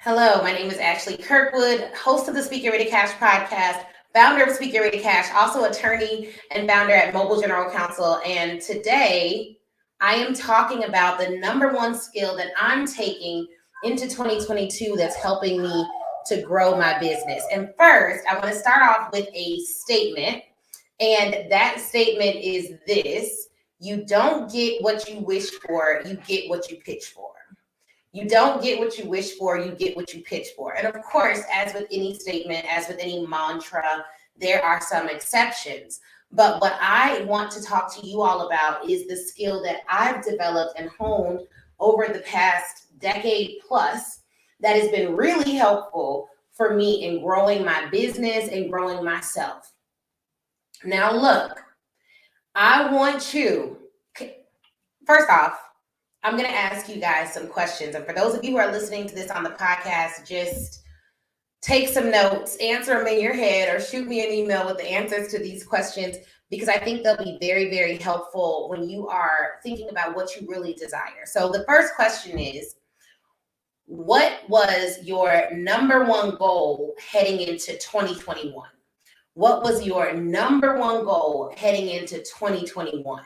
Hello, my name is Ashley Kirkwood, host of the Speak Get Ready Cash podcast, founder of Speak Get Ready Cash, also attorney and founder at Mobile General Counsel. And today I am talking about the number one skill that I'm taking into 2022 that's helping me to grow my business. And first, I want to start off with a statement. And that statement is this: you don't get what you wish for, you get what you pitch for. You don't get what you wish for, you get what you pitch for. And of course, as with any statement, as with any mantra, there are some exceptions. But what I want to talk to you all about is the skill that I've developed and honed over the past decade plus that has been really helpful for me in growing my business and growing myself. Now, look, I want you, first off, I'm going to ask you guys some questions. And for those of you who are listening to this on the podcast, just take some notes, answer them in your head, or shoot me an email with the answers to these questions, because I think they'll be very, very helpful when you are thinking about what you really desire. So the first question is, what was your number one goal heading into 2021? What was your number one goal heading into 2021,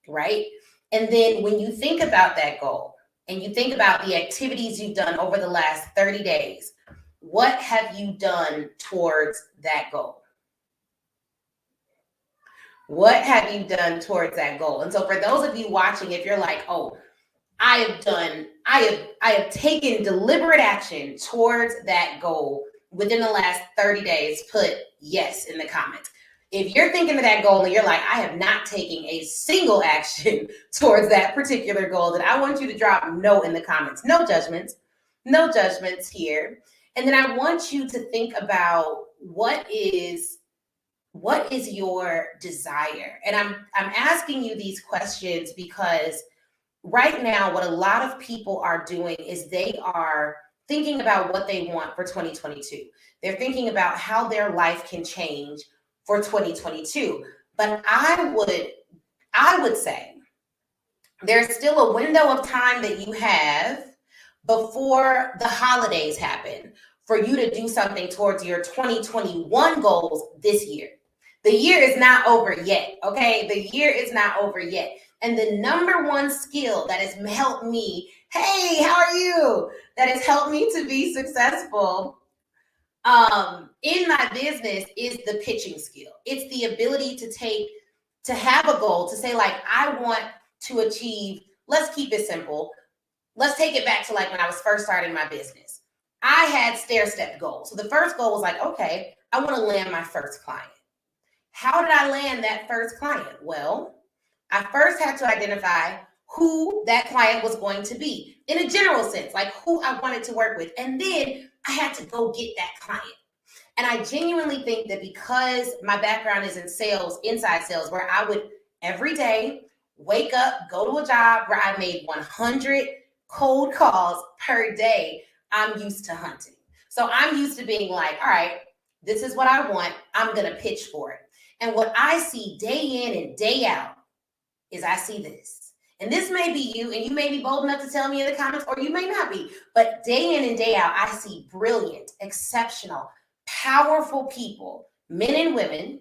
right? And then when you think about that goal and you think about the activities you've done over the last 30 days, what have you done towards that goal? What have you done towards that goal? And so for those of you watching, if you're like, oh, I have taken deliberate action towards that goal within the last 30 days, put yes in the comments. If you're thinking of that goal and you're like, I have not taken a single action towards that particular goal, then I want you to drop no in the comments. No judgments here. And then I want you to think about what is your desire? And I'm asking you these questions because right now, what a lot of people are doing is they are thinking about what they want for 2022. They're thinking about how their life can change for 2022. But I would say there's still a window of time that you have before the holidays happen for you to do something towards your 2021 goals this year. The year is not over yet, okay? The year is not over yet. And the number one skill that has helped me, hey, how are you? That has helped me to be successful in my business is the pitching skill. It's the ability to have a goal, to say like, I want to achieve, let's keep it simple. Let's take it back to like when I was first starting my business. I had stair-step goals. So the first goal was like, okay, I want to land my first client. How did I land that first client? Well, I first had to identify who that client was going to be in a general sense, like who I wanted to work with. And then I had to go get that client. And I genuinely think that because my background is in sales, inside sales, where I would every day wake up, go to a job where I made 100 cold calls per day, I'm used to hunting. So I'm used to being like, all right, this is what I want. I'm going to pitch for it. And what I see day in and day out is I see this. And this may be you, and you may be bold enough to tell me in the comments, or you may not be. But day in and day out, I see brilliant, exceptional, powerful people, men and women,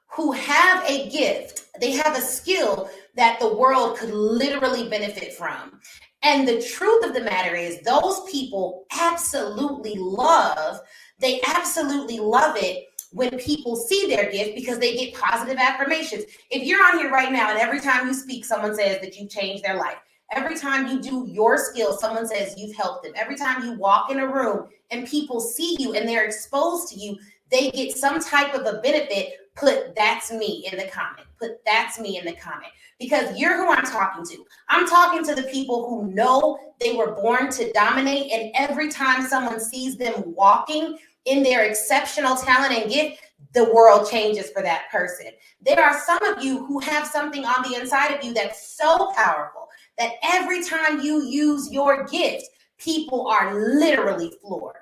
who have a gift. They have a skill that the world could literally benefit from. And the truth of the matter is those people absolutely love it when people see their gift because they get positive affirmations. If you're on here right now and every time you speak, someone says that you've changed their life. Every time you do your skill, someone says you've helped them. Every time you walk in a room and people see you and they're exposed to you, they get some type of a benefit. Put that's me in the comment. Put that's me in the comment. Because you're who I'm talking to. I'm talking to the people who know they were born to dominate. And every time someone sees them walking in their exceptional talent and gift, the world changes for that person. There are some of you who have something on the inside of you that's so powerful that every time you use your gift, people are literally floored.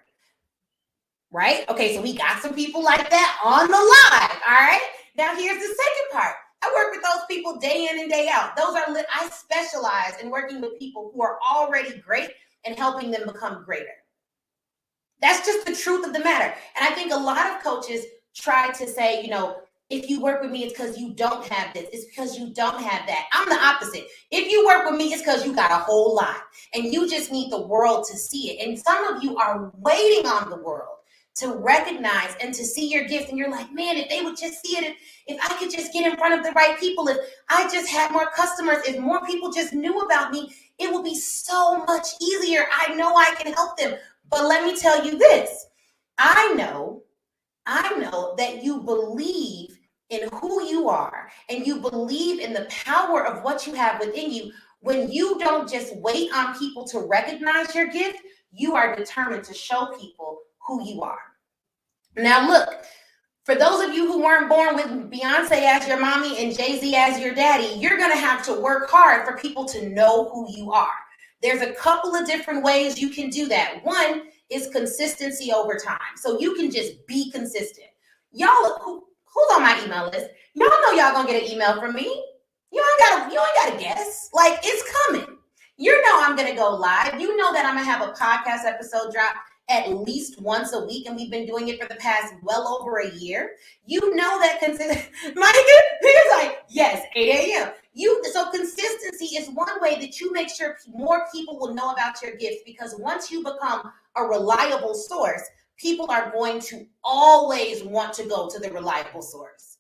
Right? Okay, so we got some people like that on the live. All right. Now here's the second part. I work with those people day in and day out. I specialize in working with people who are already great and helping them become greater. That's just the truth of the matter. And I think a lot of coaches try to say, if you work with me, it's because you don't have this. It's because you don't have that. I'm the opposite. If you work with me, it's because you got a whole lot and you just need the world to see it. And some of you are waiting on the world to recognize and to see your gift. And you're like, man, if they would just see it, if I could just get in front of the right people, if I just had more customers, if more people just knew about me, it would be so much easier. I know I can help them. But let me tell you this. I know that you believe in who you are and you believe in the power of what you have within you. When you don't just wait on people to recognize your gift, you are determined to show people who you are. Now, look, for those of you who weren't born with Beyonce as your mommy and Jay-Z as your daddy, you're going to have to work hard for people to know who you are. There's a couple of different ways you can do that. One is consistency over time. So you can just be consistent. Y'all, who's on my email list? Y'all know y'all gonna get an email from me. You ain't gotta guess. Like, it's coming. You know I'm gonna go live. You know that I'm gonna have a podcast episode drop at least once a week, and we've been doing it for the past well over a year. You know that he's like, yes, 8 a.m. So consistency is one way that you make sure more people will know about your gifts, because once you become a reliable source, people are going to always want to go to the reliable source.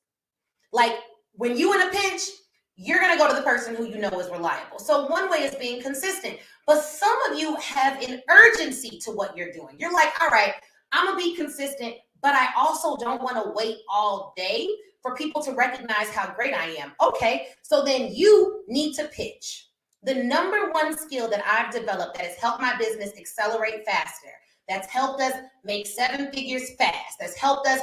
Like, when you in a pinch, you're going to go to the person who you know is reliable. So one way is being consistent. But some of you have an urgency to what you're doing. You're like, all right, I'm going to be consistent, but I also don't want to wait all day for people to recognize how great I am. Okay, so then you need to pitch. The number one skill that I've developed that has helped my business accelerate faster, that's helped us make 7 figures fast, that's helped us,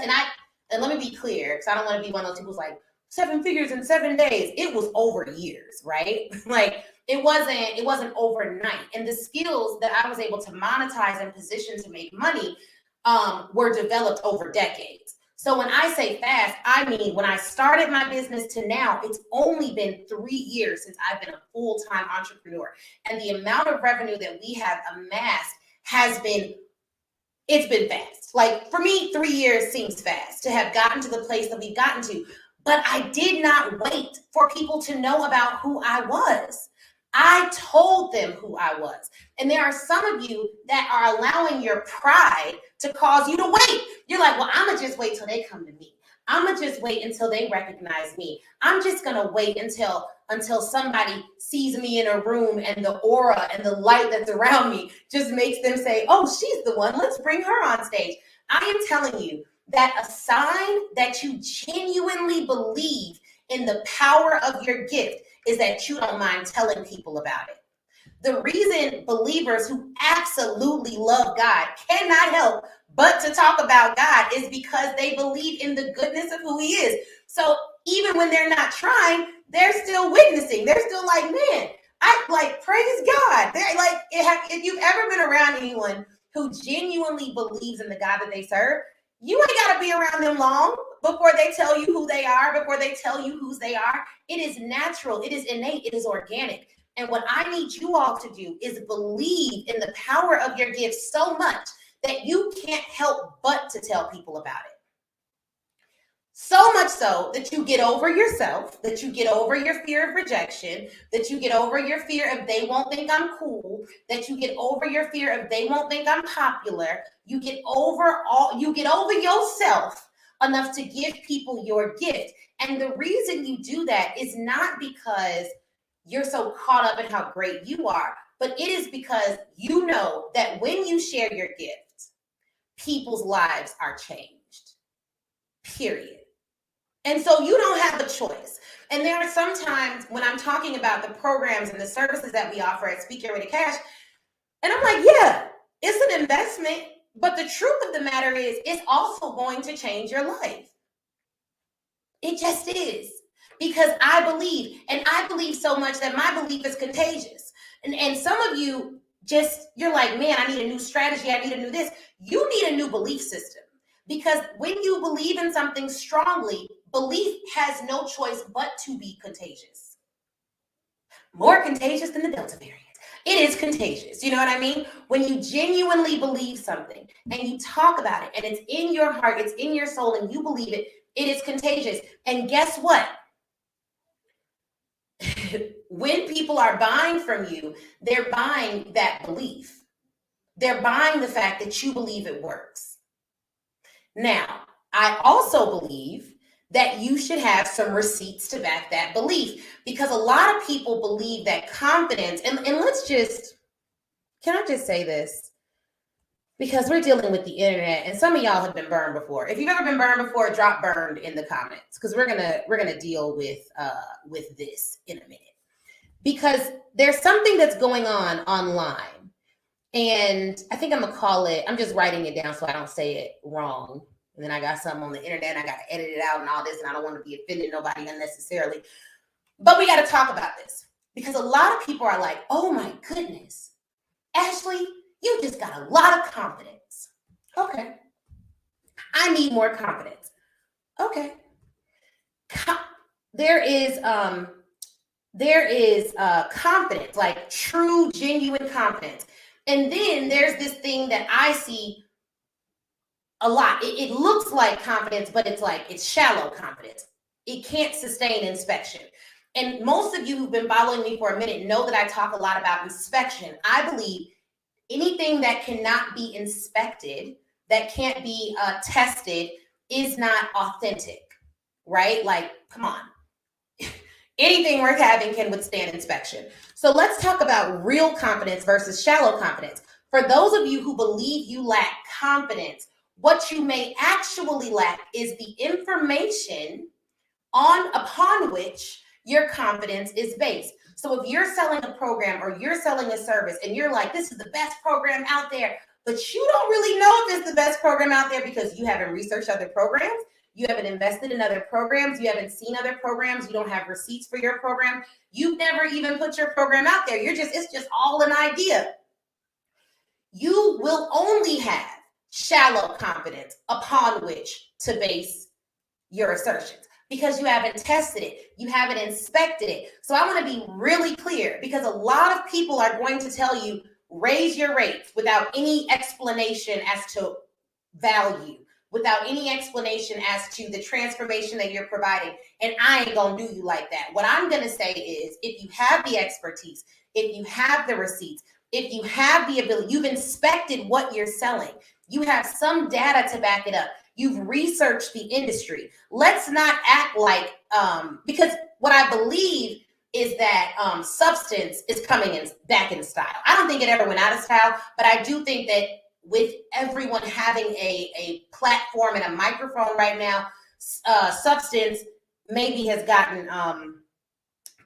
and let me be clear, because I don't want to be one of those people who's like, 7 figures in 7 days. It was over years, right? Like, it wasn't overnight. And the skills that I was able to monetize and position to make money were developed over decades. So when I say fast, I mean, when I started my business to now, it's only been 3 years since I've been a full-time entrepreneur. And the amount of revenue that we have amassed it's been fast. Like, for me, 3 years seems fast to have gotten to the place that we've gotten to. But I did not wait for people to know about who I was. I told them who I was. And there are some of you that are allowing your pride to cause you to wait. You're like, well, I'm going to just wait till they come to me. I'm going to just wait until they recognize me. I'm just going to wait until somebody sees me in a room and the aura and the light that's around me just makes them say, oh, she's the one. Let's bring her on stage. I am telling you that a sign that you genuinely believe in the power of your gift is that you don't mind telling people about it. The reason believers who absolutely love God cannot help but to talk about God is because they believe in the goodness of who he is. So even when they're not trying, they're still witnessing. They're still like, man, I like, praise God. They're like, if you've ever been around anyone who genuinely believes in the God that they serve, you ain't got to be around them long before they tell you who they are, before they tell you whose they are. It is natural. It is innate. It is organic. And what I need you all to do is believe in the power of your gifts so much that you can't help but to tell people about it. So much so that you get over yourself, that you get over your fear of rejection, that you get over your fear of they won't think I'm cool, that you get over your fear of they won't think I'm popular. You get over yourself enough to give people your gift. And the reason you do that is not because you're so caught up in how great you are, but it is because you know that when you share your gift, people's lives are changed. Period. And so you don't have a choice. And there are some times when I'm talking about the programs and the services that we offer at Speak Your Way to Cash, and I'm like, yeah, it's an investment, but the truth of the matter is it's also going to change your life. It just is. Because I believe, and I believe so much that my belief is contagious. And some of you you're like, man, I need a new strategy. I need a new this. You need a new belief system. Because when you believe in something strongly, belief has no choice but to be contagious. More contagious than the Delta variant. it is contagious. You know what I mean? When you genuinely believe something and you talk about it and it's in your heart, it's in your soul, and you believe it, it is contagious. And guess what? When people are buying from you, they're buying that belief. They're buying the fact that you believe it works. Now, I also believe that you should have some receipts to back that belief, because a lot of people believe that confidence, and let's just, can I just say this? Because we're dealing with the internet, and some of y'all have been burned before. If you've ever been burned before, drop burned in the comments, because we're gonna deal with this in a minute. Because there's something that's going on online, and I think I'm gonna call it, I'm just writing it down so I don't say it wrong. And then I got something on the internet and I got to edit it out and all this, and I don't want to be offending nobody unnecessarily. But we got to talk about this, because a lot of people are like, oh my goodness, Ashley, you just got a lot of confidence. Okay. I need more confidence. Okay. There is confidence, like true, genuine confidence. And then there's this thing that I see a lot. It looks like confidence, but it's shallow confidence. It can't sustain inspection. And most of you who've been following me for a minute know that I talk a lot about inspection. I believe anything that cannot be inspected, that can't be tested, is not authentic, right? Like, come on. Anything worth having can withstand inspection. So let's talk about real confidence versus shallow confidence. For those of you who believe you lack confidence, what you may actually lack is the information upon which your confidence is based. So if you're selling a program or you're selling a service and you're like, this is the best program out there, but you don't really know if it's the best program out there because you haven't researched other programs, you haven't invested in other programs, you haven't seen other programs, you don't have receipts for your program, you've never even put your program out there, it's just all an idea. You will only have shallow confidence upon which to base your assertions, because you haven't tested it, you haven't inspected it. So I want to be really clear, because a lot of people are going to tell you, raise your rates without any explanation as to value, without any explanation as to the transformation that you're providing. And I ain't gonna do you like that. What I'm gonna say is, if you have the expertise, if you have the receipts, if you have the ability, you've inspected what you're selling, you have some data to back it up, you've researched the industry. Let's not act like, because what I believe is that substance is coming back in style. I don't think it ever went out of style, but I do think that with everyone having a platform and a microphone right now, substance maybe has gotten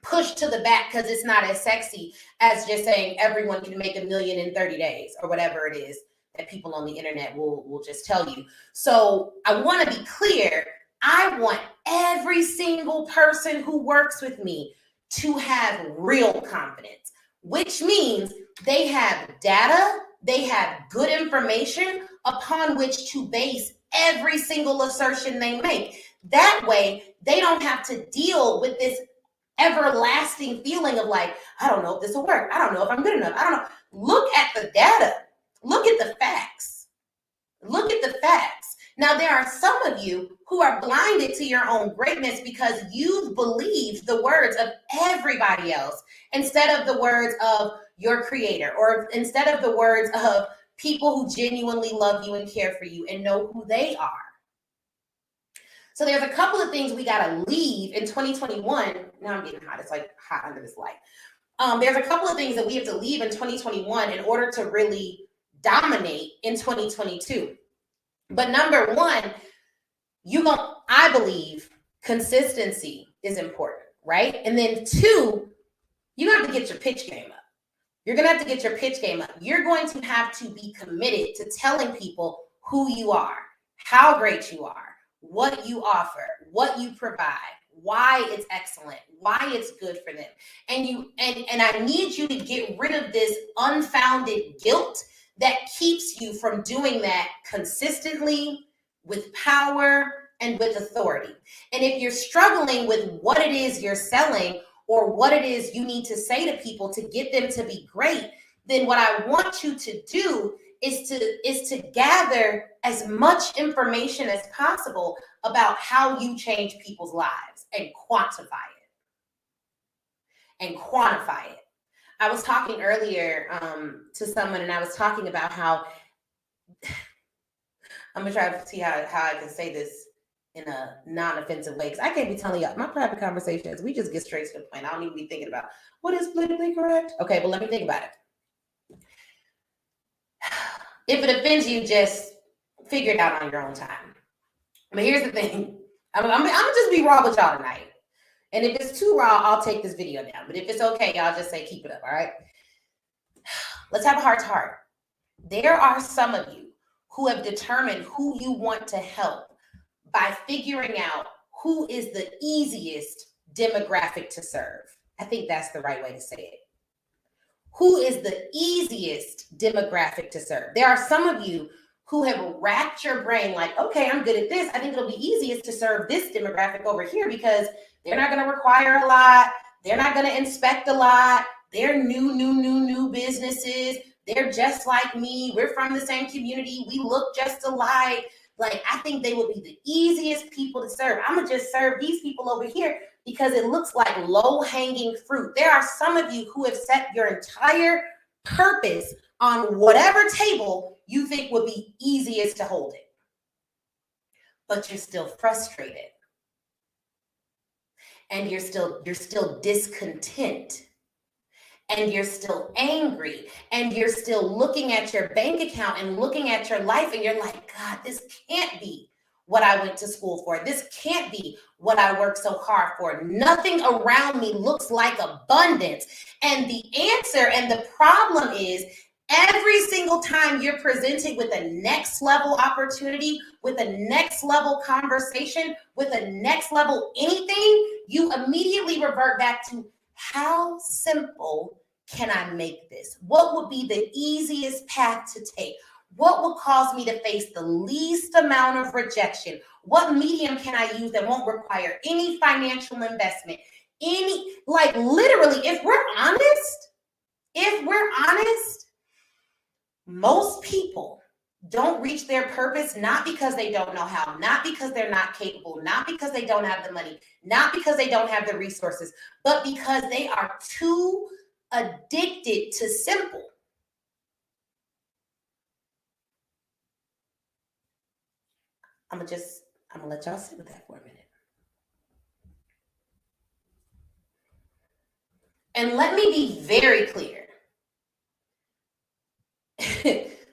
pushed to the back because it's not as sexy as just saying everyone can make $1 million in 30 days or whatever it is that people on the internet will just tell you. So I want to be clear. I want every single person who works with me to have real confidence, which means they have data, they have good information upon which to base every single assertion they make. That way, they don't have to deal with this everlasting feeling of like, I don't know if this will work. I don't know if I'm good enough. I don't know. Look at the data. Look at the facts. Look at the facts. Now, there are some of you who are blinded to your own greatness because you've believed the words of everybody else instead of the words of your creator, or instead of the words of people who genuinely love you and care for you and know who they are. So there's a couple of things we got to leave in 2021. Now I'm getting hot. It's like hot under this light. There's a couple of things that we have to leave in 2021 in order to really dominate in 2022. But number one, I believe consistency is important, right? And then two, you have to get your pitch game up. You're going to have to get your pitch game up. You're going to have to be committed to telling people who you are, how great you are, what you offer, what you provide, why it's excellent, why it's good for them. And I need you to get rid of this unfounded guilt that keeps you from doing that consistently, with power and with authority. And if you're struggling with what it is you're selling, or what it is you need to say to people to get them to be great, then what I want you to do is to gather as much information as possible about how you change people's lives and quantify it. I was talking earlier to someone, and I was talking about how I'm gonna try to see how I can say this in a non-offensive way, because I can't be telling you my private conversations. We just get straight to the point. I don't even be thinking about what is politically correct. Okay, but let me think about it. If it offends you, just figure it out on your own time. But here's the thing. I'm gonna just be raw with y'all tonight. And if it's too raw, I'll take this video down. But if it's okay, y'all just say keep it up, all right? Let's have a heart to heart. There are some of you who have determined who you want to help by figuring out who is the easiest demographic to serve. I think that's the right way to say it. Who is the easiest demographic to serve? There are some of you who have racked your brain like, okay, I'm good at this. I think it'll be easiest to serve this demographic over here because they're not going to require a lot. They're not going to inspect a lot. They're new businesses. They're just like me. We're from the same community. We look just alike. Like, I think they would be the easiest people to serve. I'm going to just serve these people over here because it looks like low-hanging fruit. There are some of you who have set your entire purpose on whatever table you think would be easiest to hold it. But you're still frustrated. And you're still discontent. And you're still angry, and you're still looking at your bank account and looking at your life, and you're like, God, this can't be what I went to school for. This can't be what I worked so hard for. Nothing around me looks like abundance. And the answer and the problem is, every single time you're presented with a next level opportunity, with a next level conversation, with a next level anything, you immediately revert back to, how simple can I make this? What would be the easiest path to take? What will cause me to face the least amount of rejection? What medium can I use that won't require any financial investment? Literally, if we're honest, most people don't reach their purpose, not because they don't know how, not because they're not capable, not because they don't have the money, not because they don't have the resources, but because they are too addicted to simple. I'm gonna let y'all sit with that for a minute. And let me be very clear.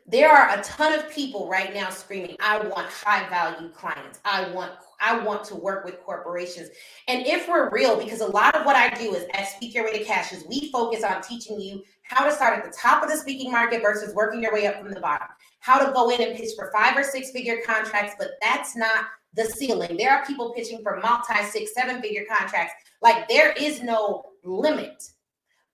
There are a ton of people right now screaming, I want high value clients. I want to work with corporations. And if we're real, because a lot of what I do is at Speak Your Way to Cash is we focus on teaching you how to start at the top of the speaking market versus working your way up from the bottom. How to go in and pitch for 5 or 6 figure contracts, but that's not the ceiling. There are people pitching for multi 6, 7 figure contracts. Like, there is no limit.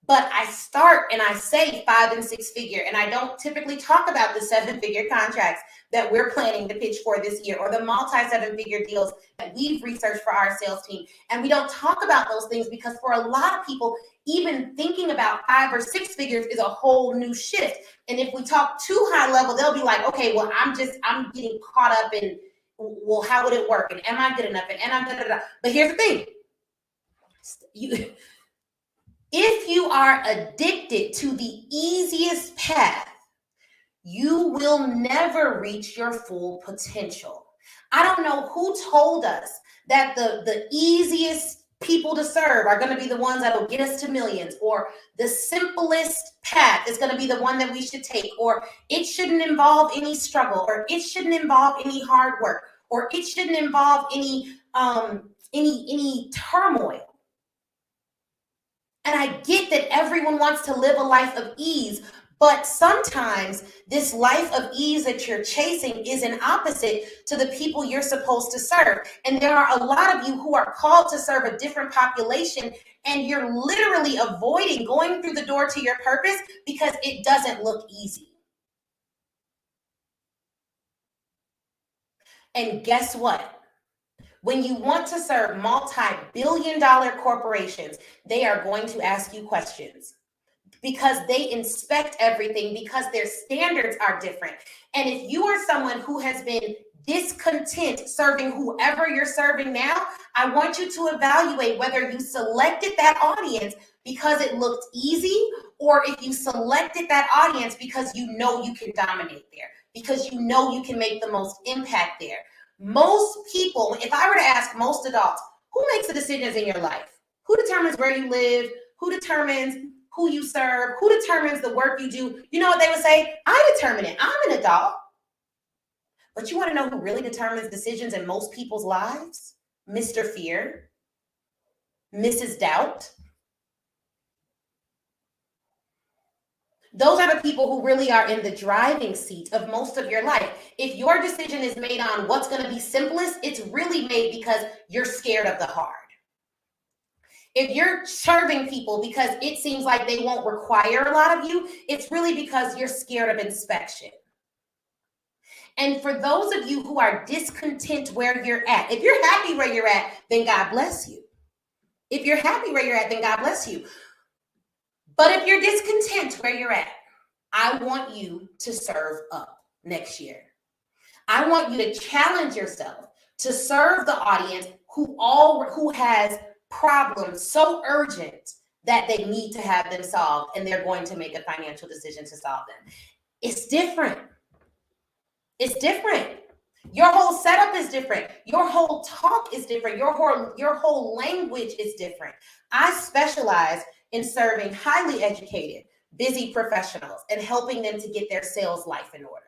But I start and I say 5 and 6 figure, and I don't typically talk about the 7 figure contracts that we're planning to pitch for this year, or the multi 7 figure deals that we've researched for our sales team. And we don't talk about those things because for a lot of people, even thinking about 5 or 6 figures is a whole new shift. And if we talk too high level, they'll be like, okay, well, I'm getting caught up in, well, how would it work? And am I good enough? And I'm da-da-da. But here's the thing. If you are addicted to the easiest path, you will never reach your full potential. I don't know who told us that the easiest people to serve are going to be the ones that will get us to millions, or the simplest path is going to be the one that we should take, or it shouldn't involve any struggle, or it shouldn't involve any hard work, or it shouldn't involve any turmoil. And I get that everyone wants to live a life of ease, but sometimes this life of ease that you're chasing is an opposite to the people you're supposed to serve. And there are a lot of you who are called to serve a different population, and you're literally avoiding going through the door to your purpose because it doesn't look easy. And guess what? When you want to serve multi-billion-dollar corporations, they are going to ask you questions because they inspect everything, because their standards are different. And if you are someone who has been discontent serving whoever you're serving now, I want you to evaluate whether you selected that audience because it looked easy, or if you selected that audience because you know you can dominate there, because you know you can make the most impact there. Most people, if I were to ask most adults, who makes the decisions in your life? Who determines where you live? Who determines who you serve? Who determines the work you do? You know what they would say? I determine it. I'm an adult. But you want to know who really determines decisions in most people's lives? Mr. Fear, Mrs. Doubt. Those are the people who really are in the driving seat of most of your life. If your decision is made on what's going to be simplest, it's really made because you're scared of the hard. If you're serving people because it seems like they won't require a lot of you, it's really because you're scared of inspection. And for those of you who are discontent where you're at, if you're happy where you're at, then God bless you. If you're happy where you're at, then God bless you. But if you're discontent where you're at, I want you to serve up next year. I want you to challenge yourself to serve the audience who has problems so urgent that they need to have them solved, and they're going to make a financial decision to solve them. It's different. It's different. Your whole setup is different. Your whole talk is different. Your whole language is different. I specialize in serving highly educated, busy professionals and helping them to get their sales life in order.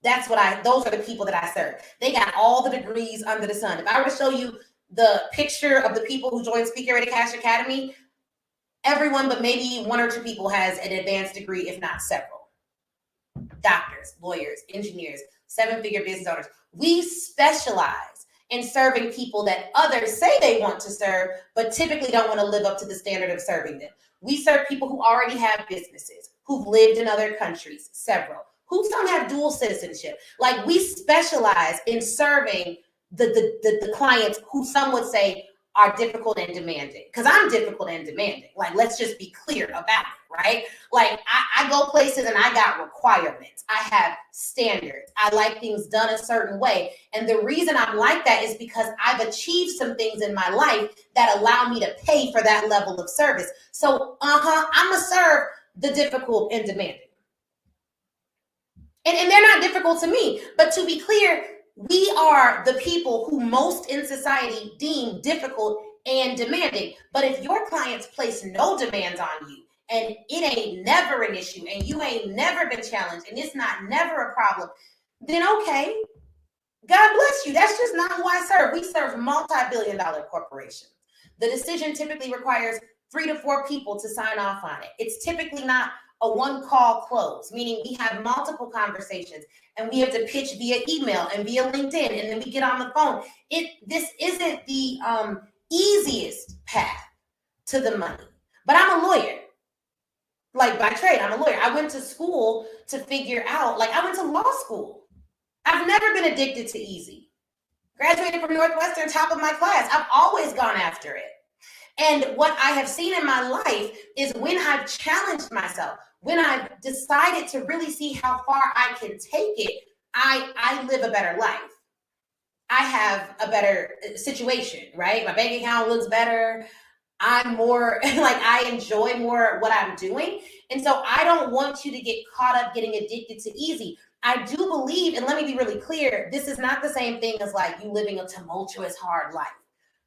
Those are the people that I serve. They got all the degrees under the sun. If I were to show you the picture of the people who joined Speaker Ready Cash Academy, everyone but maybe one or two people has an advanced degree, if not several. Doctors, lawyers, engineers, seven-figure business owners. We specialize in serving people that others say they want to serve, but typically don't want to live up to the standard of serving them. We serve people who already have businesses, who've lived in other countries, several, who don't have dual citizenship. Like, we specialize in serving the clients who some would say are difficult and demanding, because I'm difficult and demanding. Like, let's just be clear about it, right? Like, I go places and I got requirements. I have standards. I like things done a certain way. And the reason I'm like that is because I've achieved some things in my life that allow me to pay for that level of service. So, I'm going to serve the difficult and demanding. And they're not difficult to me. But to be clear, we are the people who most in society deem difficult and demanding. But if your clients place no demands on you, and it ain't never an issue, and you ain't never been challenged, and it's never a problem, then okay, God bless you. That's just not who I serve. We serve multi-billion-dollar corporations. The decision typically requires 3 to 4 people to sign off on it. It's typically not a one-call close, meaning we have multiple conversations and we have to pitch via email and via LinkedIn, and then we get on the phone. This isn't the easiest path to the money, but I'm a lawyer. Like, by trade, I'm a lawyer. I went to school to figure out, I went to law school. I've never been addicted to easy. Graduated from Northwestern, top of my class. I've always gone after it. And what I have seen in my life is when I've challenged myself, when I've decided to really see how far I can take it, I live a better life. I have a better situation, right? My bank account looks better. I'm more I enjoy more what I'm doing. And so I don't want you to get caught up getting addicted to easy. I do believe, and let me be really clear, this is not the same thing as you living a tumultuous, hard life.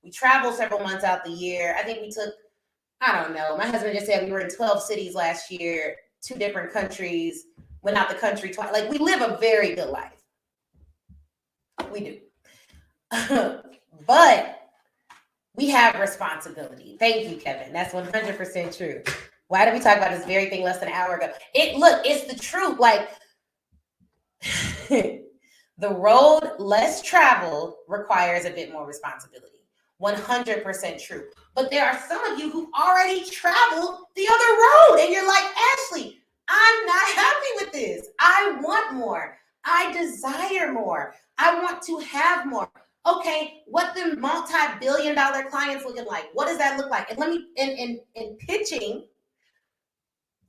We travel several months out the year. I think we took, I don't know, my husband just said we were in 12 cities last year, 2 different countries, went out the country twice. We live a very good life. We do. But we have responsibility. Thank you, Kevin. That's 100% true. Why did we talk about this very thing less than an hour ago? It's the truth. The road less traveled requires a bit more responsibility. 100% true. But there are some of you who already traveled the other road, and you're like, Ashley, I'm not happy with this. I want more. I desire more. I want to have more. Okay, what the multi-billion-dollar clients looking like? What does that look like? And let me in pitching,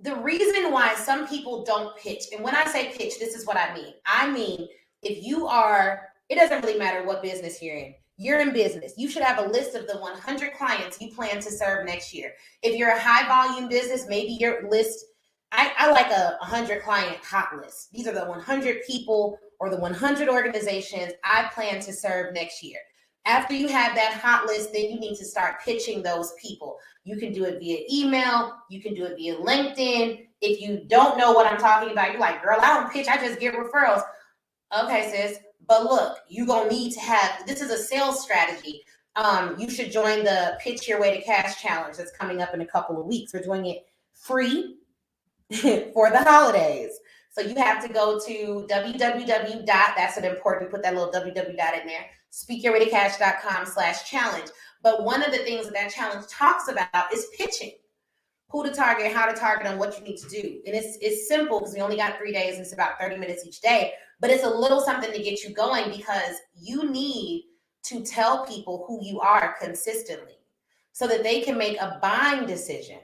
the reason why some people don't pitch, and when I say pitch, this is what I mean. I mean, if you are, it doesn't really matter what business you're in business. You should have a list of the 100 clients you plan to serve next year. If you're a high volume business, maybe your list, I like a 100 client hot list. These are the 100 people or the 100 organizations I plan to serve next year. After you have that hot list, then you need to start pitching those people. You can do it via email. You can do it via LinkedIn. If you don't know what I'm talking about, you're like, girl, I don't pitch. I just get referrals. Okay, sis. But look, you're going to need to have, this is a sales strategy. You should join the Pitch Your Way to Cash Challenge that's coming up in a couple of weeks. We're doing it free for the holidays. So you have to go to www. That's an important, put that little www in there, speakyourwaytocash.com/challenge. But one of the things that challenge talks about is pitching. Who to target, how to target, and what you need to do. And it's simple because we only got 3 days and it's about 30 minutes each day. But it's a little something to get you going because you need to tell people who you are consistently so that they can make a buying decision.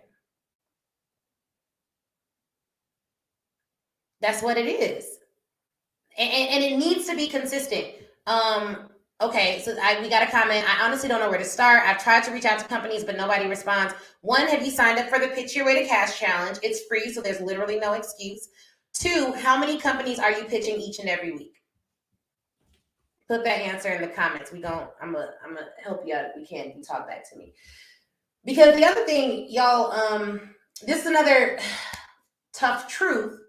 That's what it is. And it needs to be consistent. Okay, so we got a comment. I honestly don't know where to start. I've tried to reach out to companies, but nobody responds. 1, have you signed up for the Pitch Your Way to Cash Challenge? It's free, so there's literally no excuse. 2, how many companies are you pitching each and every week? Put that answer in the comments. I'm gonna help you out if we can. You can talk back to me. Because the other thing, y'all, this is another tough truth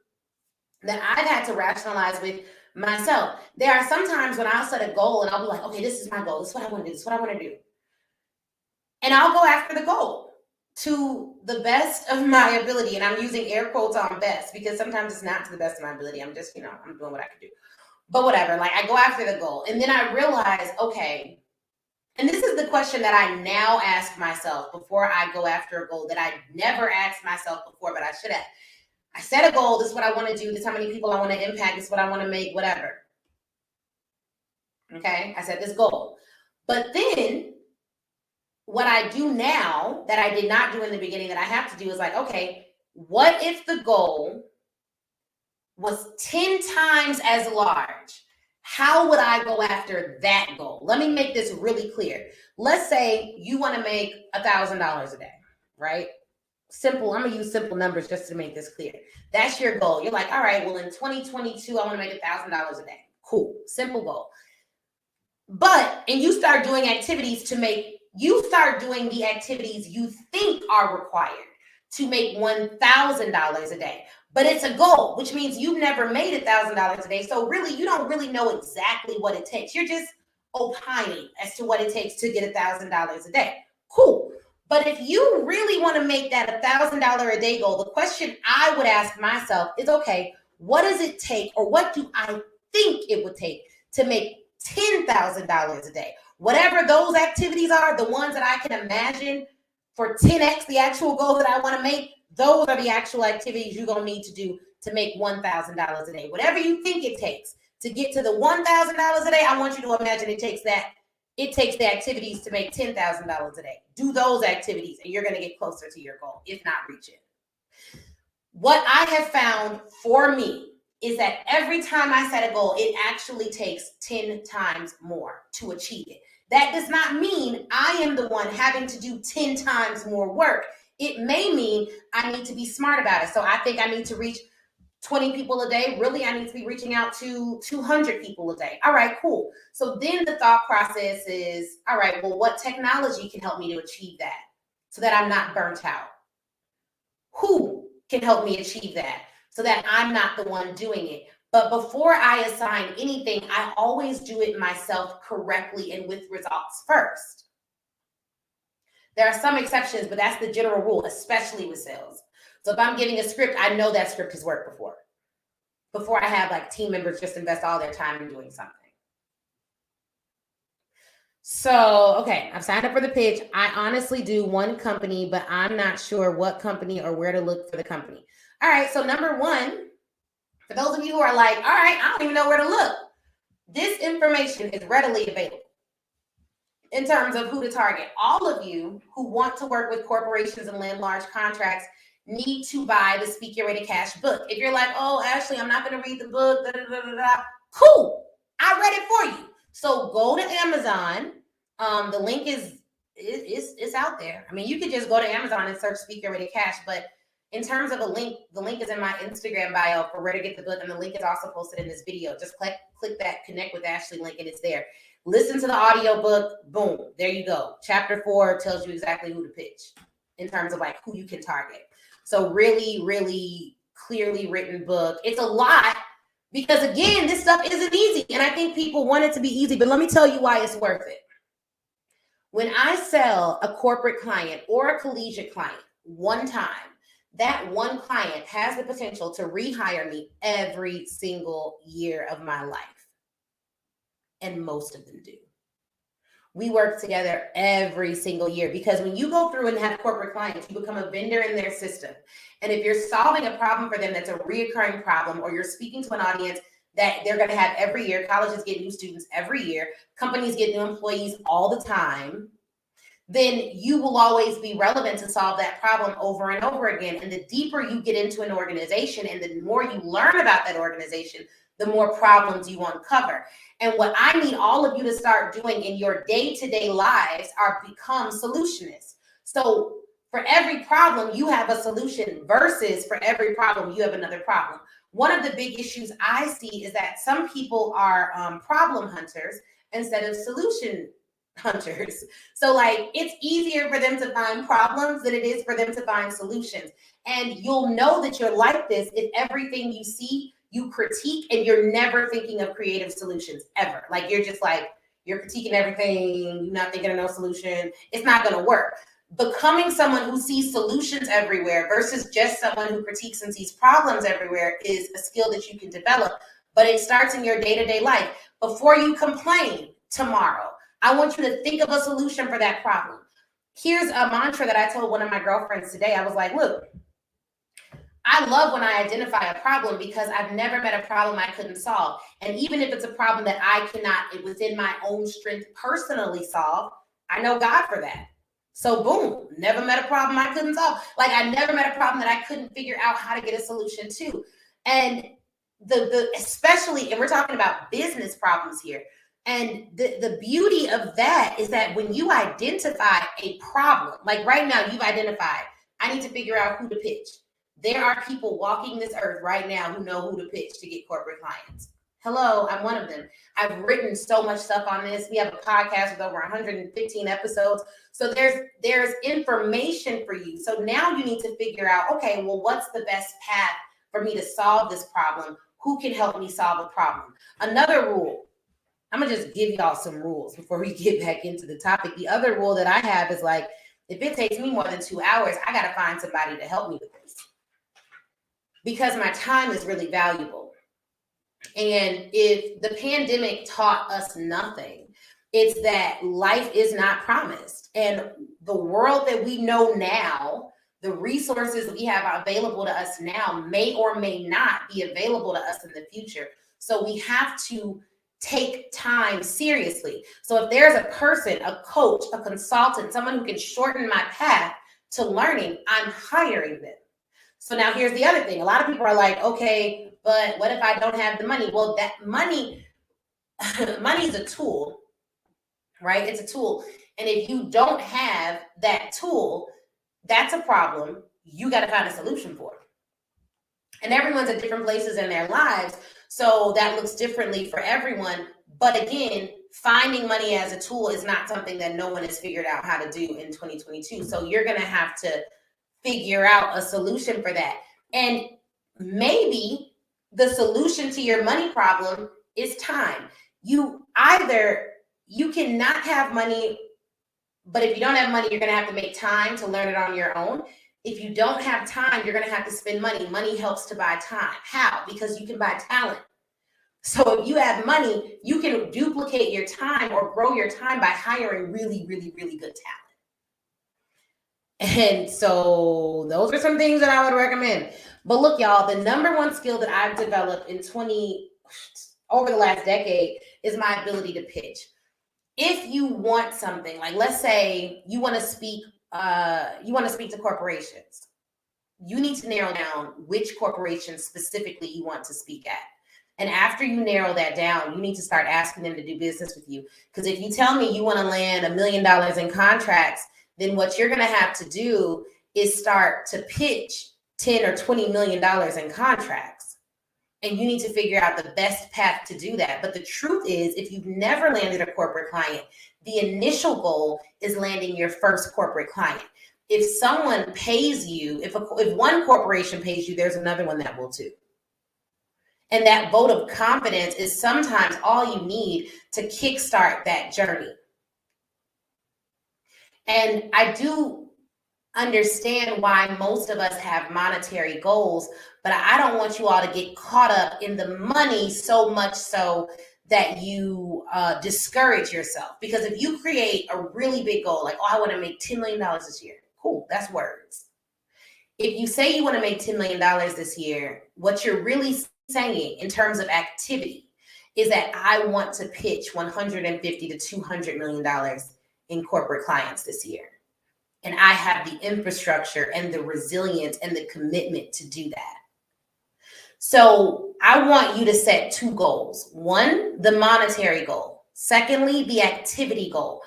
that I've had to rationalize with myself. There are some times when I'll set a goal and I'll be like, okay, this is my goal. This is what I want to do. This is what I want to do. And I'll go after the goal to the best of my ability. And I'm using air quotes on best because sometimes it's not to the best of my ability. I'm just, I'm doing what I can do. But whatever, like I go after the goal. And then I realize, okay, and this is the question that I now ask myself before I go after a goal that I never asked myself before, but I should have. I set a goal. This is what I want to do. This is how many people I want to impact. This is what I want to make, whatever. Okay. I set this goal. But then what I do now that I did not do in the beginning that I have to do is like, okay, what if the goal was 10 times as large? How would I go after that goal? Let me make this really clear. Let's say you want to make $1,000 a day, right? Simple. I'm going to use simple numbers just to make this clear. That's your goal. You're like, all right, well, in 2022, I want to make $1,000 a day. Cool. Simple goal. And you start doing activities you start doing the activities you think are required to make $1,000 a day. But it's a goal, which means you've never made $1,000 a day. So really, you don't really know exactly what it takes. You're just opining as to what it takes to get $1,000 a day. Cool. But if you really want to make that $1,000 a day goal, the question I would ask myself is, okay, what does it take or what do I think it would take to make $10,000 a day? Whatever those activities are, the ones that I can imagine for 10x the actual goal that I want to make, those are the actual activities you're going to need to do to make $1,000 a day. Whatever you think it takes to get to the $1,000 a day, I want you to imagine it takes the activities to make $10,000 a day. Do those activities and you're going to get closer to your goal, if not reach it. What I have found for me is that every time I set a goal, it actually takes 10 times more to achieve it. That does not mean I am the one having to do 10 times more work. It may mean I need to be smart about it. So I think I need to reach 20 people a day. Really, I need to be reaching out to 200 people a day. All right, cool. So then the thought process is, all right, well, what technology can help me to achieve that so that I'm not burnt out? Who can help me achieve that so that I'm not the one doing it? But before I assign anything, I always do it myself correctly and with results first. There are some exceptions, but that's the general rule, especially with sales. So if I'm giving a script, I know that script has worked before I have like team members just invest all their time in doing something. So, okay, I've signed up for the pitch. I honestly do one company, but I'm not sure what company or where to look for the company. All right, so number one, for those of you who are like, all right, I don't even know where to look. This information is readily available. in terms of who to target. All of you who want to work with corporations and land large contracts need to buy the Speak Your Way to Cash book. If you're like, oh, Ashley, I'm not going to read the book, cool. I read it for you. So go to Amazon. The link is out there. I mean, you could just go to Amazon and search Speak Your Way to Cash, but in terms of a link, the link is in my Instagram bio for where to get the book, and the link is also posted in this video. Just click that Connect with Ashley link, and it's there. Listen to the audio book. Boom, there you go. Chapter 4 tells you exactly who to pitch in terms of like who you can target. So really, really clearly written book. It's a lot because, again, this stuff isn't easy, and I think people want it to be easy, but let me tell you why it's worth it. When I sell a corporate client or a collegiate client one time, that one client has the potential to rehire me every single year of my life. And most of them do. We work together every single year because when you go through and have corporate clients, you become a vendor in their system. And if you're solving a problem for them that's a reoccurring problem, or you're speaking to an audience that they're going to have every year, colleges get new students every year, companies get new employees all the time, then you will always be relevant to solve that problem over and over again. And the deeper you get into an organization and the more you learn about that organization, the more problems you uncover. And what I need all of you to start doing in your day-to-day lives are become solutionists. So for every problem, you have a solution versus for every problem, you have another problem. One of the big issues I see is that some people are problem hunters instead of solution hunters. So like it's easier for them to find problems than it is for them to find solutions. And you'll know that you're like this if everything you see, you critique and you're never thinking of creative solutions ever. Like you're just like, you're critiquing everything, you're not thinking of no solution. It's not going to work. Becoming someone who sees solutions everywhere versus just someone who critiques and sees problems everywhere is a skill that you can develop, but it starts in your day-to-day life. Before you complain tomorrow, I want you to think of a solution for that problem. Here's a mantra that I told one of my girlfriends today. I was like, look, I love when I identify a problem because I've never met a problem I couldn't solve. And even if it's a problem that I cannot, within my own strength, personally solve, I know God for that. So boom, never met a problem I couldn't solve. Like I never met a problem that I couldn't figure out how to get a solution to. And especially, and we're talking about business problems here. And the beauty of that is that when you identify a problem, like right now you've identified, I need to figure out who to pitch. There are people walking this earth right now who know who to pitch to get corporate clients. Hello, I'm one of them. I've written so much stuff on this. We have a podcast with over 115 episodes. So there's information for you. So now you need to figure out, okay, well, what's the best path for me to solve this problem? Who can help me solve a problem? Another rule. I'm going to just give y'all some rules before we get back into the topic. The other rule that I have is like, if it takes me more than 2 hours, I got to find somebody to help me with this because my time is really valuable. And if the pandemic taught us nothing, it's that life is not promised. And the world that we know now, the resources we have available to us now may or may not be available to us in the future. So we have to take time seriously. So if there's a person, a coach, a consultant, someone who can shorten my path to learning, I'm hiring them. So now here's the other thing. A lot of people are like, okay, but what if I don't have the money? Well, that money is a tool, right? It's a tool. And if you don't have that tool, that's a problem. You got to find a solution for it. And everyone's at different places in their lives. So that looks differently for everyone. But again, finding money as a tool is not something that no one has figured out how to do in 2022. So you're going to have to figure out a solution for that. And maybe the solution to your money problem is time. You cannot have money, but if you don't have money, you're going to have to make time to learn it on your own. If you don't have time, you're going to have to spend money. Money helps to buy time. How? Because you can buy talent. So if you have money, you can duplicate your time or grow your time by hiring really, really, really good talent. And so those are some things that I would recommend. But look, y'all, the number one skill that I've developed over the last decade is my ability to pitch. if you want something, like let's say you want to speak to corporations, you need to narrow down which corporation specifically you want to speak at. And after you narrow that down, you need to start asking them to do business with you. Because if you tell me you want to land $1 million in contracts, then what you're going to have to do is start to pitch 10 or $20 million in contracts. And you need to figure out the best path to do that. But the truth is, if you've never landed a corporate client, the initial goal is landing your first corporate client. If someone pays you, if one corporation pays you, there's another one that will too. And that vote of confidence is sometimes all you need to kickstart that journey. And I do understand why most of us have monetary goals, but I don't want you all to get caught up in the money so much so that you discourage yourself. Because if you create a really big goal, like, oh, I want to make $10 million this year. Cool, that's words. If you say you want to make $10 million this year, what you're really saying in terms of activity is that I want to pitch $150 to $200 million in corporate clients this year. And I have the infrastructure and the resilience and the commitment to do that. So I want you to set two goals. One, the monetary goal. Secondly, the activity goal.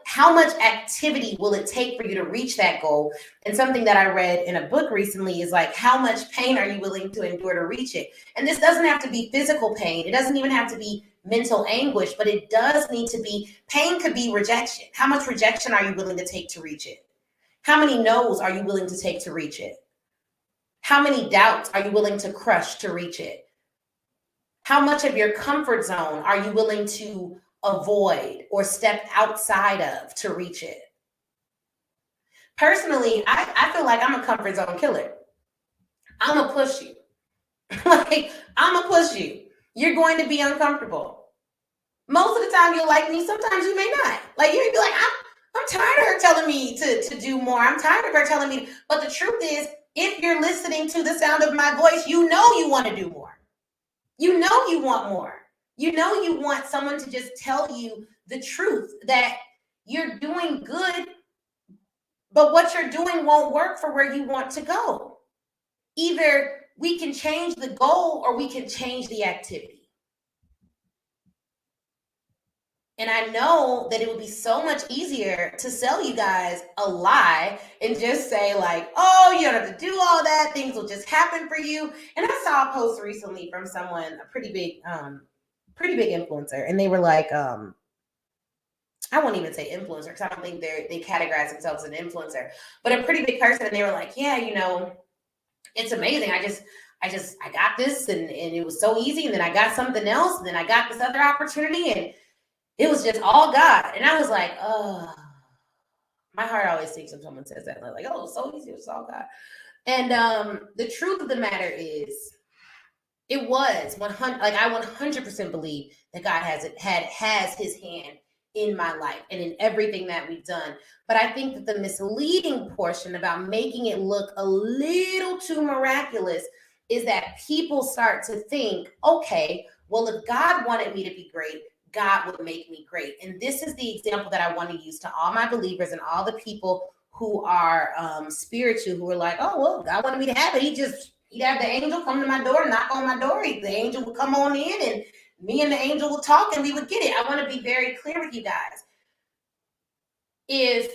How much activity will it take for you to reach that goal? And something that I read in a book recently is like, how much pain are you willing to endure to reach it? And this doesn't have to be physical pain. It doesn't even have to be mental anguish, but it does need to be, pain could be rejection. How much rejection are you willing to take to reach it? How many no's are you willing to take to reach it? How many doubts are you willing to crush to reach it? How much of your comfort zone are you willing to avoid or step outside of to reach it? Personally, I feel like I'm a comfort zone killer. I'm gonna push you. Like, I'm gonna push you. You're going to be uncomfortable. Most of the time you'll like me, sometimes you may not. Like, you may be like, I'm tired of her telling me to do more. I'm tired of her telling me. But the truth is, if you're listening to the sound of my voice, you know you want to do more. You know you want more. You know you want someone to just tell you the truth, that you're doing good, but what you're doing won't work for where you want to go. Either we can change the goal or we can change the activity. And I know that it would be so much easier to sell you guys a lie and just say like, oh, you don't have to do all that. Things will just happen for you. And I saw a post recently from someone, a pretty big influencer. And they were like, I won't even say influencer because I don't think they categorize themselves as an influencer, but a pretty big person. And they were like, yeah, it's amazing. I got this and it was so easy. And then I got something else. And then I got this other opportunity and it was just all God. And I was like, oh, my heart always sinks when someone says that. Like, oh, so easy, it was all God. And the truth of the matter is, it was 100. Like, I 100% believe that God has his hand in my life and in everything that we've done. But I think that the misleading portion about making it look a little too miraculous is that people start to think, okay, well, if God wanted me to be great, God would make me great. And this is the example that I want to use to all my believers and all the people who are spiritual, who are like, oh, well, God wanted me to have it. He'd have the angel come to my door, knock on my door. The angel would come on in and me and the angel would talk and we would get it. I want to be very clear with you guys. If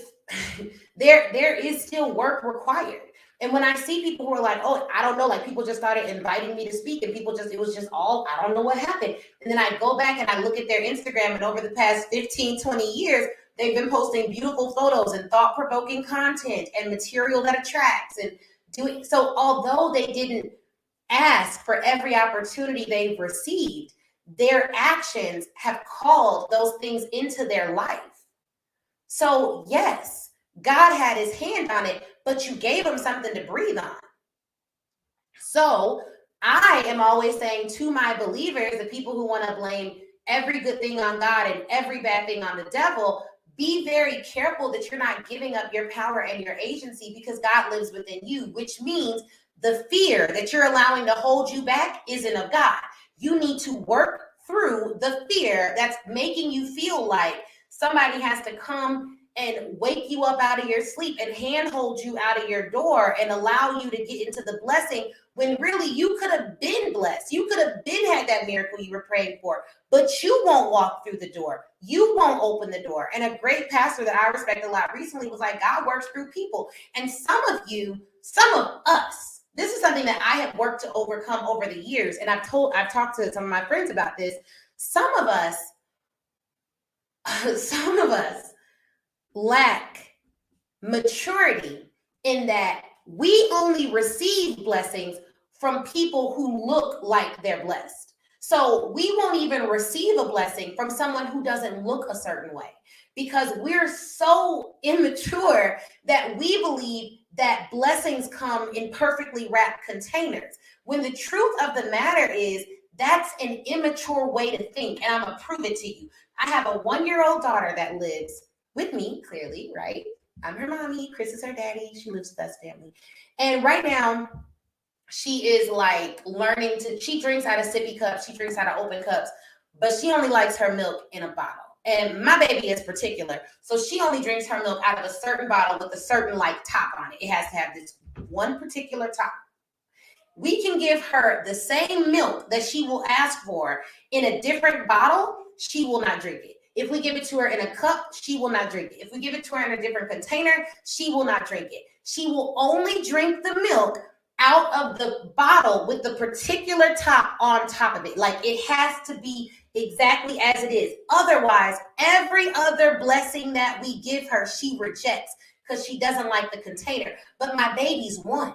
there is still work required. And when I see people who are like, oh, I don't know, like people just started inviting me to speak and it was just all, I don't know what happened. And then I go back and I look at their Instagram and over the past 15, 20 years, they've been posting beautiful photos and thought-provoking content and material that attracts and doing. So although they didn't ask for every opportunity they've received, their actions have called those things into their life. So yes, God had his hand on it, but you gave him something to breathe on. So I am always saying to my believers, the people who want to blame every good thing on God and every bad thing on the devil, be very careful that you're not giving up your power and your agency, because God lives within you, which means the fear that you're allowing to hold you back isn't of God. You need to work through the fear that's making you feel like Somebody has to come and wake you up out of your sleep and handhold you out of your door and allow you to get into the blessing when really you could have been blessed. You could have been had that miracle you were praying for, but you won't walk through the door. You won't open the door. And a great pastor that I respect a lot recently was like, God works through people. And some of us, this is something that I have worked to overcome over the years. And I've talked to some of my friends about this. Some of us lack maturity in that we only receive blessings from people who look like they're blessed. So we won't even receive a blessing from someone who doesn't look a certain way because we're so immature that we believe that blessings come in perfectly wrapped containers. When the truth of the matter is that's an immature way to think, and I'm gonna prove it to you. I have a 1-year-old daughter that lives with me, clearly, right? I'm her mommy. Chris is her daddy. She lives with us, family. And right now, she is like learning she drinks out of sippy cups. She drinks out of open cups, but she only likes her milk in a bottle. And my baby is particular. So she only drinks her milk out of a certain bottle with a certain like top on it. It has to have this one particular top. We can give her the same milk that she will ask for in a different bottle. She will not drink it. If we give it to her in a cup, she will not drink it. If we give it to her in a different container, she will not drink it. She will only drink the milk out of the bottle with the particular top on top of it. Like it has to be exactly as it is. Otherwise, every other blessing that we give her, she rejects because she doesn't like the container. But my baby's one.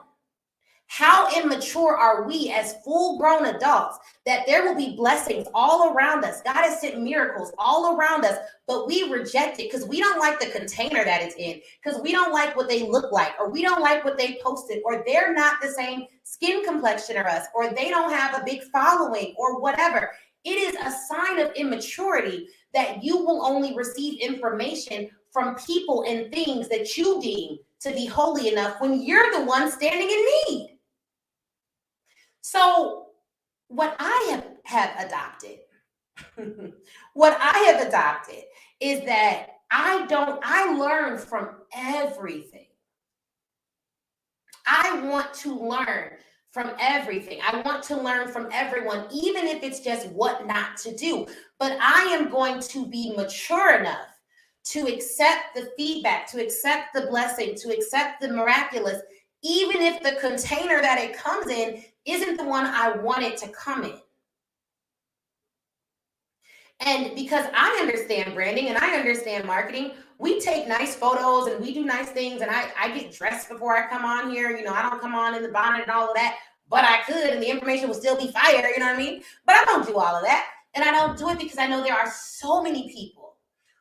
How immature are we as full-grown adults that there will be blessings all around us? God has sent miracles all around us, but we reject it because we don't like the container that it's in, because we don't like what they look like, or we don't like what they posted, or they're not the same skin complexion as us, or they don't have a big following, or whatever. It is a sign of immaturity that you will only receive information from people and things that you deem to be holy enough when you're the one standing in need. So what I have adopted, is that I learn from everything. I want to learn from everything. I want to learn from everyone, even if it's just what not to do. But I am going to be mature enough to accept the feedback, to accept the blessing, to accept the miraculous, even if the container that it comes in isn't the one I want it to come in. And because I understand branding and I understand marketing, we take nice photos and we do nice things. And I get dressed before I come on here. You know, I don't come on in the bonnet and all of that, but I could, and the information will still be fire. You know what I mean? But I don't do all of that. And I don't do it because I know there are so many people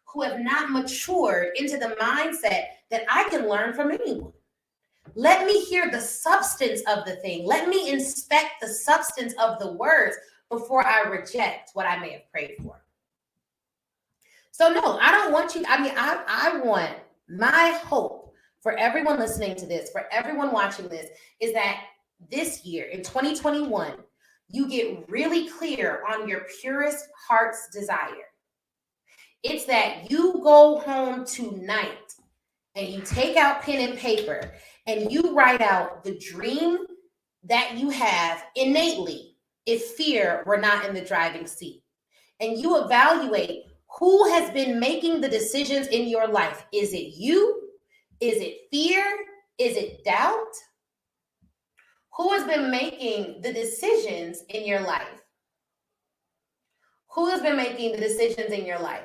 who have not matured into the mindset that I can learn from anyone. Let me hear the substance of the thing. Let me inspect the substance of the words before I reject what I may have prayed for. So no, I don't want you. I mean, I want my hope for everyone listening to this, for everyone watching this, is that this year in 2021, you get really clear on your purest heart's desire. It's that you go home tonight and you take out pen and paper and you write out the dream that you have innately if fear were not in the driving seat. And you evaluate who has been making the decisions in your life. Is it you? Is it fear? Is it doubt? Who has been making the decisions in your life? Who has been making the decisions in your life?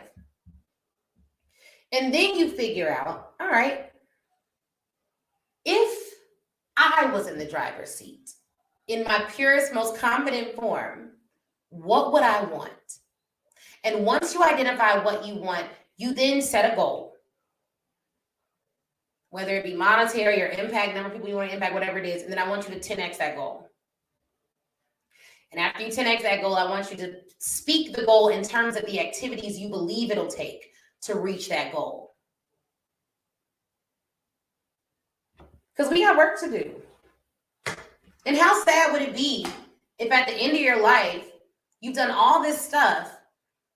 And then you figure out, all right, if I was in the driver's seat, in my purest, most confident form, what would I want? And once you identify what you want, you then set a goal. Whether it be monetary or impact, number of people you want to impact, whatever it is. And then I want you to 10x that goal. And after you 10x that goal, I want you to speak the goal in terms of the activities you believe it'll take to reach that goal. Because we got work to do. And how sad would it be if at the end of your life, you've done all this stuff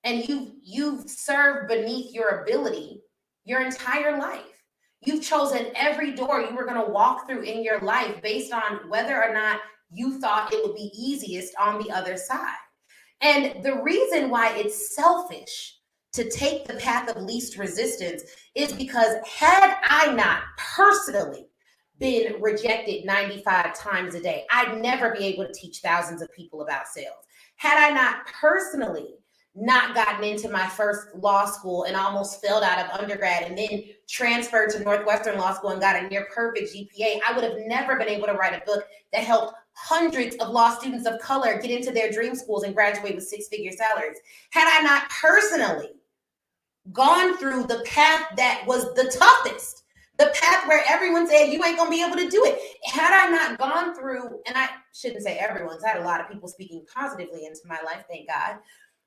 and you've served beneath your ability your entire life. You've chosen every door you were going to walk through in your life based on whether or not you thought it would be easiest on the other side. And the reason why it's selfish to take the path of least resistance is because had I not personally been rejected 95 times a day, I'd never be able to teach thousands of people about sales. Had I not personally not gotten into my first law school and almost failed out of undergrad and then transferred to Northwestern Law School and got a near perfect GPA, I would have never been able to write a book that helped hundreds of law students of color get into their dream schools and graduate with six-figure salaries. Had I not personally gone through the path that was the toughest, the path where everyone said you ain't gonna be able to do it. Had I not gone through, and I shouldn't say everyone, because I had a lot of people speaking positively into my life, thank God.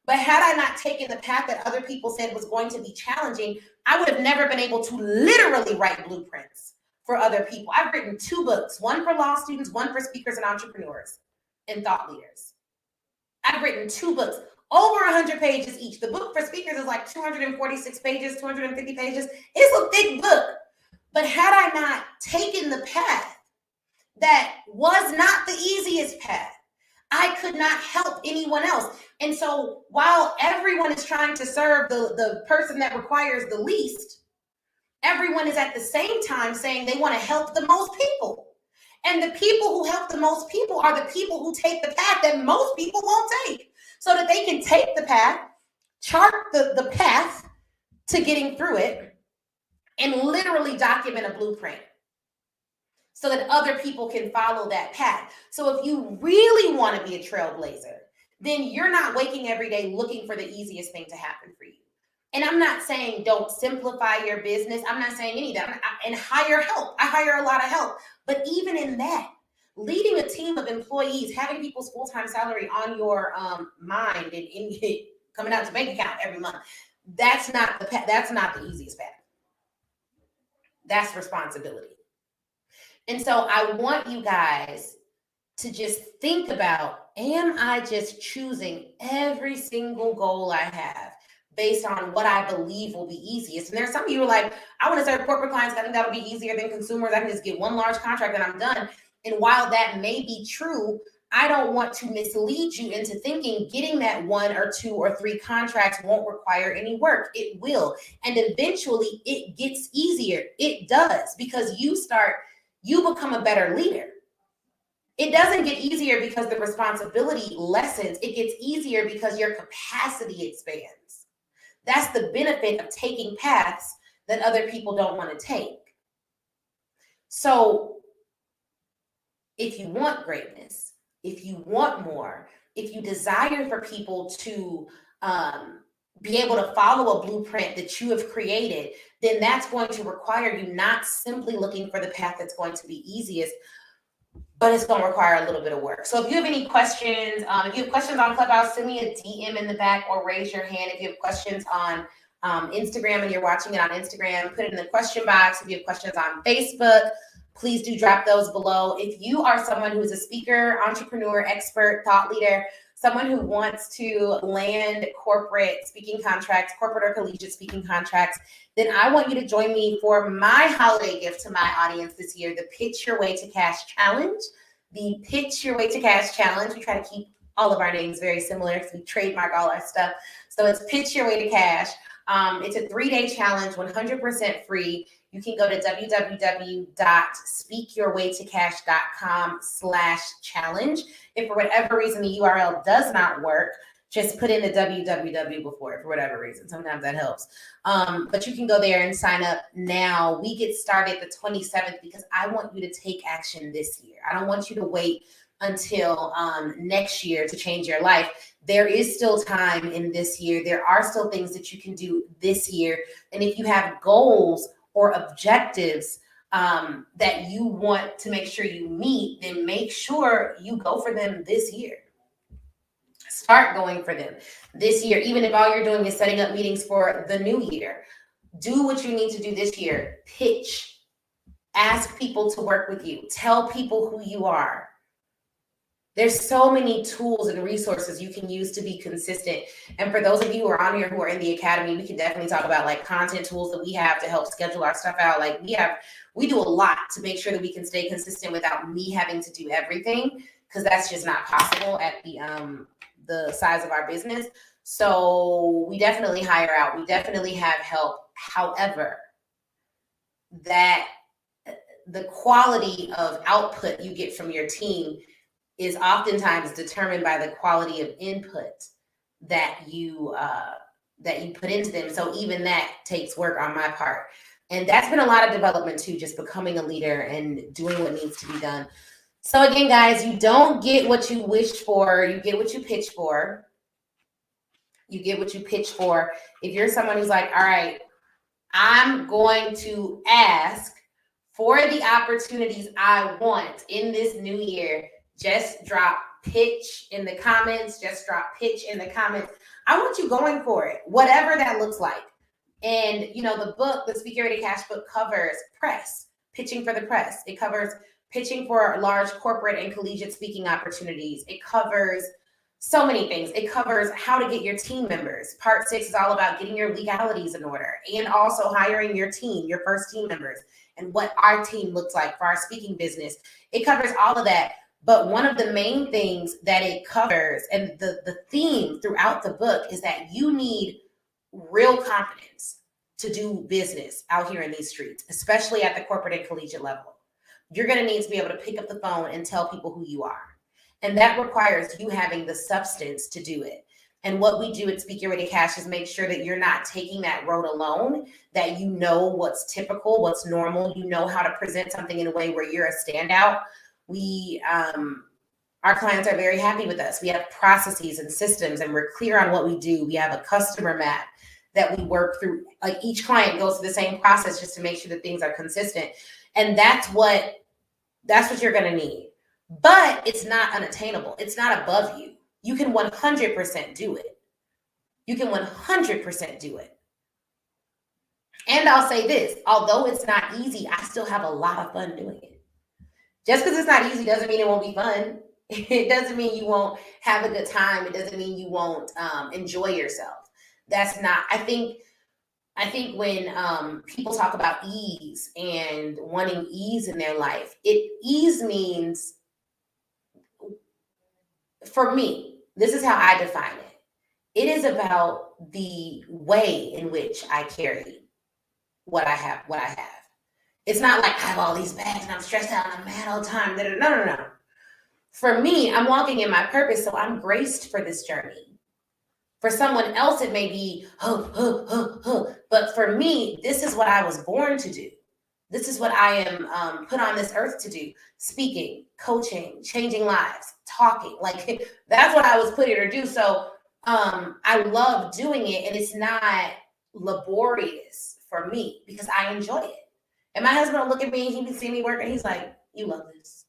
But had I not taken the path that other people said was going to be challenging, I would have never been able to literally write blueprints for other people. I've written 2 books, one for law students, one for speakers and entrepreneurs and thought leaders. I've written 2 books, over 100 pages each. The book for speakers is like 246 pages, 250 pages. It's a big book. But had I not taken the path that was not the easiest path, I could not help anyone else. And so while everyone is trying to serve the person that requires the least, everyone is at the same time saying they want to help the most people. And the people who help the most people are the people who take the path that most people won't take, so that they can take the path, chart the path to getting through it, and literally document a blueprint so that other people can follow that path. So if you really want to be a trailblazer, then you're not waking every day looking for the easiest thing to happen for you. And I'm not saying don't simplify your business. I'm not saying any of that. And hire help. I hire a lot of help. But even in that, leading a team of employees, having people's full-time salary on your mind and coming out to bank account every month, that's not the easiest path. That's responsibility. And so I want you guys to just think about, am I just choosing every single goal I have based on what I believe will be easiest? And there's some of you who are like, I want to serve corporate clients. I think that'll be easier than consumers. I can just get one large contract and I'm done. And while that may be true, I don't want to mislead you into thinking getting that 1 or 2 or 3 contracts won't require any work. It will. And eventually it gets easier. It does, because you become a better leader. It doesn't get easier because the responsibility lessens. It gets easier because your capacity expands. That's the benefit of taking paths that other people don't want to take. So if you want greatness, if you want more, if you desire for people to be able to follow a blueprint that you have created, then that's going to require you not simply looking for the path that's going to be easiest, but it's going to require a little bit of work. So if you have any questions, if you have questions on Clubhouse, send me a DM in the back or raise your hand. If you have questions on Instagram and you're watching it on Instagram, put it in the question box. If you have questions on Facebook, please do drop those below. If you are someone who is a speaker, entrepreneur, expert, thought leader, someone who wants to land corporate speaking contracts, corporate or collegiate speaking contracts, then I want you to join me for my holiday gift to my audience this year, the Pitch Your Way to Cash Challenge. The Pitch Your Way to Cash Challenge. We try to keep all of our names very similar because we trademark all our stuff. So it's Pitch Your Way to Cash. It's a 3-day challenge, 100% free. You can go to www.speakyyourwaytocash.com/challenge. If for whatever reason the URL does not work, just put in the www before it for whatever reason. Sometimes that helps. But you can go there and sign up now. We get started the 27th because I want you to take action this year. I don't want you to wait until next year to change your life. There is still time in this year. There are still things that you can do this year. And if you have goals or objectives that you want to make sure you meet, then make sure you go for them this year. Start going for them this year, even if all you're doing is setting up meetings for the new year. Do what you need to do this year. Pitch. Ask people to work with you. Tell people who you are. There's so many tools and resources you can use to be consistent. And for those of you who are on here who are in the academy, we can definitely talk about like content tools that we have to help schedule our stuff out. Like we do a lot to make sure that we can stay consistent without me having to do everything, because that's just not possible at the size of our business. So we definitely hire out. We definitely have help. However, that the quality of output you get from your team is oftentimes determined by the quality of input that you put into them. So even that takes work on my part. And that's been a lot of development too, just becoming a leader and doing what needs to be done. So again, guys, you don't get what you wish for, you get what you pitch for. You get what you pitch for. If you're someone who's like, all right, I'm going to ask for the opportunities I want in this new year, just drop pitch in the comments. Just drop pitch in the comments. I want you going for it, whatever that looks like. And, you know, the book, the Speak Your Way to Cash book, covers press, pitching for the press. It covers pitching for large corporate and collegiate speaking opportunities. It covers so many things. It covers how to get your team members. Part 6 is all about getting your legalities in order and also hiring your team, your first team members, and what our team looks like for our speaking business. It covers all of that. But one of the main things that it covers, and the theme throughout the book, is that you need real confidence to do business out here in these streets, especially at the corporate and collegiate level. You're going to need to be able to pick up the phone and tell people who you are. And that requires you having the substance to do it. And what we do at Speak Your Way to Cash is make sure that you're not taking that road alone, that you know what's typical, what's normal, you know how to present something in a way where you're a standout. Our clients are very happy with us. We have processes and systems, and we're clear on what we do. We have a customer map that we work through. Like each client goes through the same process just to make sure that things are consistent. And that's what you're going to need. But it's not unattainable. It's not above you. You can 100% do it. You can 100% do it. And I'll say this, although it's not easy, I still have a lot of fun doing it. Just because it's not easy doesn't mean it won't be fun. It doesn't mean you won't have a good time. It doesn't mean you won't enjoy yourself. That's not, I think when people talk about ease and wanting ease in their life, ease means, for me, this is how I define it. It is about the way in which I carry what I have. It's not like I have all these bags and I'm stressed out and I'm mad all the time. No. For me, I'm walking in my purpose, so I'm graced for this journey. For someone else, it may be, but for me, this is what I was born to do. This is what I am put on this earth to do. Speaking, coaching, changing lives, talking. Like, that's what I was put here to do. So I love doing it, and it's not laborious for me because I enjoy it. And my husband will look at me, he can see me work, and he's like, you love this.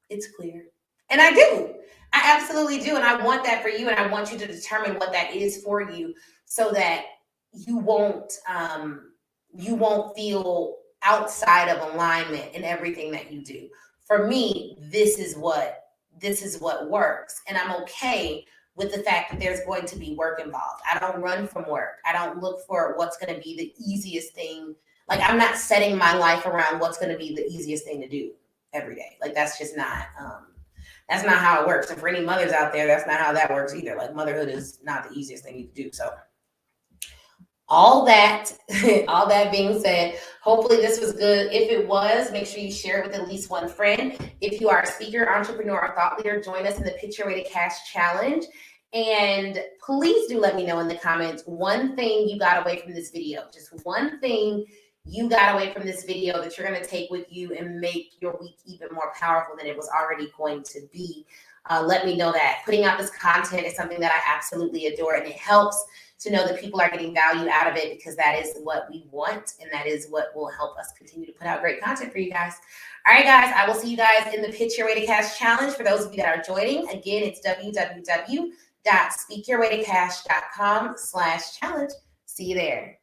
It's clear. And I do. I absolutely do. And I want that for you. And I want you to determine what that is for you so that you won't feel outside of alignment in everything that you do. For me, this is what works. And I'm okay with the fact that there's going to be work involved. I don't run from work. I don't look for what's going to be the easiest thing. Like, I'm not setting my life around what's going to be the easiest thing to do every day. Like, that's just not, that's not how it works. And for any mothers out there, that's not how that works either. Like, motherhood is not the easiest thing you can do. So all that being said, hopefully this was good. If it was, make sure you share it with at least one friend. If you are a speaker, entrepreneur, or thought leader, join us in the Pitch Your Way to Cash Challenge. And please do let me know in the comments one thing you got away from this video. Just one thing you got away from this video that you're going to take with you and make your week even more powerful than it was already going to be. Let me know that. Putting out this content is something that I absolutely adore, and it helps to know that people are getting value out of it, because that is what we want, and that is what will help us continue to put out great content for you guys. All right, guys, I will see you guys in the Pitch Your Way to Cash Challenge. For those of you that are joining, again, it's www.speakyourwaytocash.com/challenge. See you there.